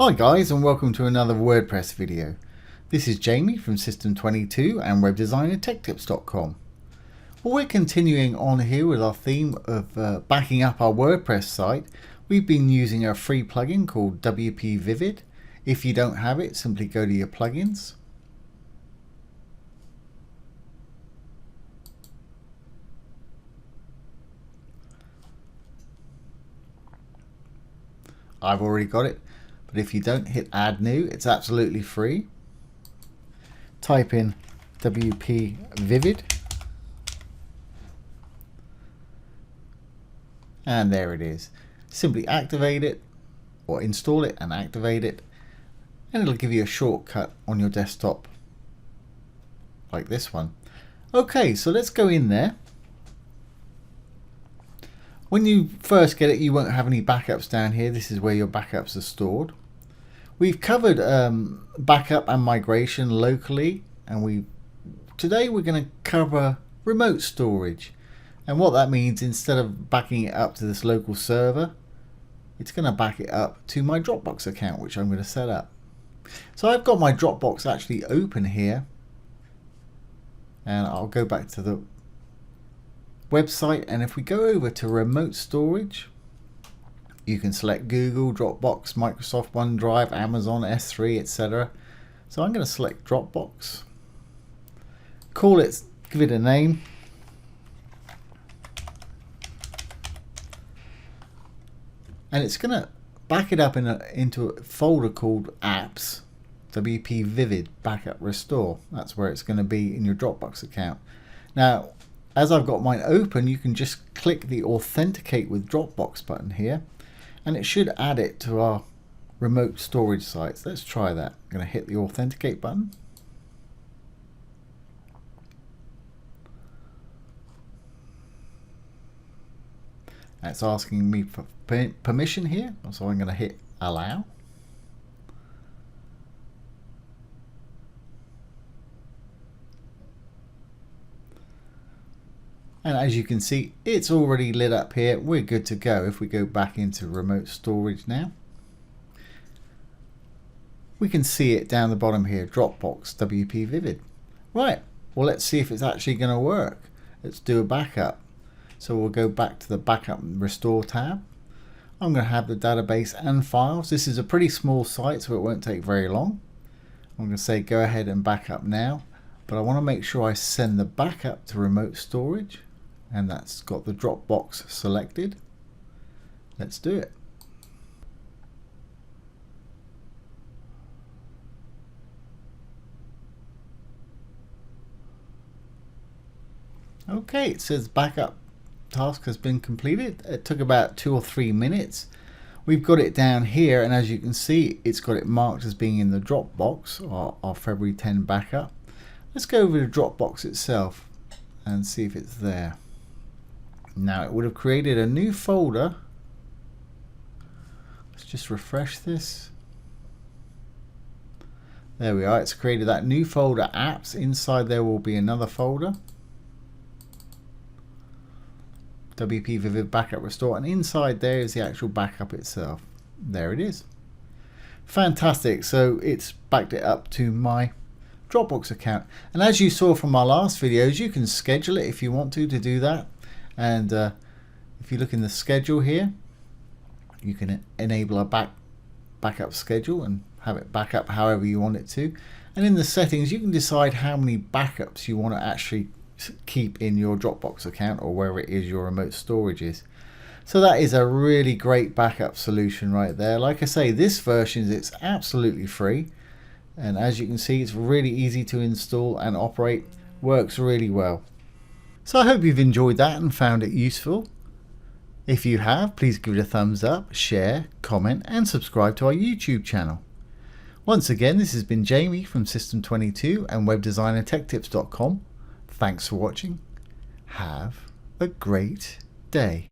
Hi guys, and welcome to another WordPress video. This is Jamie from System22 and webdesignertechtips.com. Well, we're continuing on here with our theme of backing up our WordPress site. We've been using a free plugin called WPvivid. If you don't have it, simply go to your plugins. I've already got it. But if you don't, hit add new. It's absolutely free. Type in WPvivid. And there it is. Simply activate it or install it and activate it. And it'll give you a shortcut on your desktop like this one. Okay, so let's go in there. When you first get it, you won't have any backups down here. This is where your backups are stored. We've covered backup and migration locally, and today we're going to cover remote storage. And what that means, instead of backing it up to this local server, it's going to back it up to my Dropbox account, which I'm going to set up. So I've got my Dropbox actually open here, and I'll go back to the website, and if we go over to remote storage, you can select Google, Dropbox, Microsoft OneDrive, Amazon S3, etc. So I'm going to select Dropbox, call it, give it a name, and it's going to back it up into a folder called Apps, WPvivid Backup Restore. That's where it's going to be in your Dropbox account. Now, as I've got mine open, you can just click the Authenticate with Dropbox button here, and it should add it to our remote storage sites. Let's try that. I'm going to hit the Authenticate button. It's asking me for permission here, so I'm going to hit Allow. And as you can see, it's already lit up here. We're good to go. If we go back into remote storage now, we can see it down the bottom here, Dropbox WPvivid. Right, well, let's see if it's actually going to work. Let's do a backup. So we'll go back to the Backup and Restore tab. I'm going to have the database and files. This is a pretty small site, so it won't take very long. I'm going to say go ahead and back up now, but I want to make sure I send the backup to remote storage. And that's got the Dropbox selected. Let's do it. Okay, it says backup task has been completed. It took about 2 or 3 minutes. We've got it down here, and as you can see, it's got it marked as being in the Dropbox, our February 10 backup. Let's go over to Dropbox itself and see if it's there. Now it would have created a new folder. Let's just refresh this. There we are. It's created that new folder, Apps. Inside there will be another folder, WPvivid Backup Restore, and inside there is the actual backup itself. There it is. Fantastic. So it's backed it up to my Dropbox account. And as you saw from my last videos, you can schedule it if you want to do that. And if you look in the schedule here, you can enable a backup schedule and have it back up however you want it to. And in the settings, you can decide how many backups you want to actually keep in your Dropbox account or wherever it is your remote storage is. So that is a really great backup solution right there. Like I say, this version is absolutely free. And as you can see, it's really easy to install and operate. Works really well. So I hope you've enjoyed that and found it useful. If you have, please give it a thumbs up, share, comment, and subscribe to our YouTube channel. Once again, this has been Jamie from System22 and webdesignertechtips.com. Thanks for watching. Have a great day.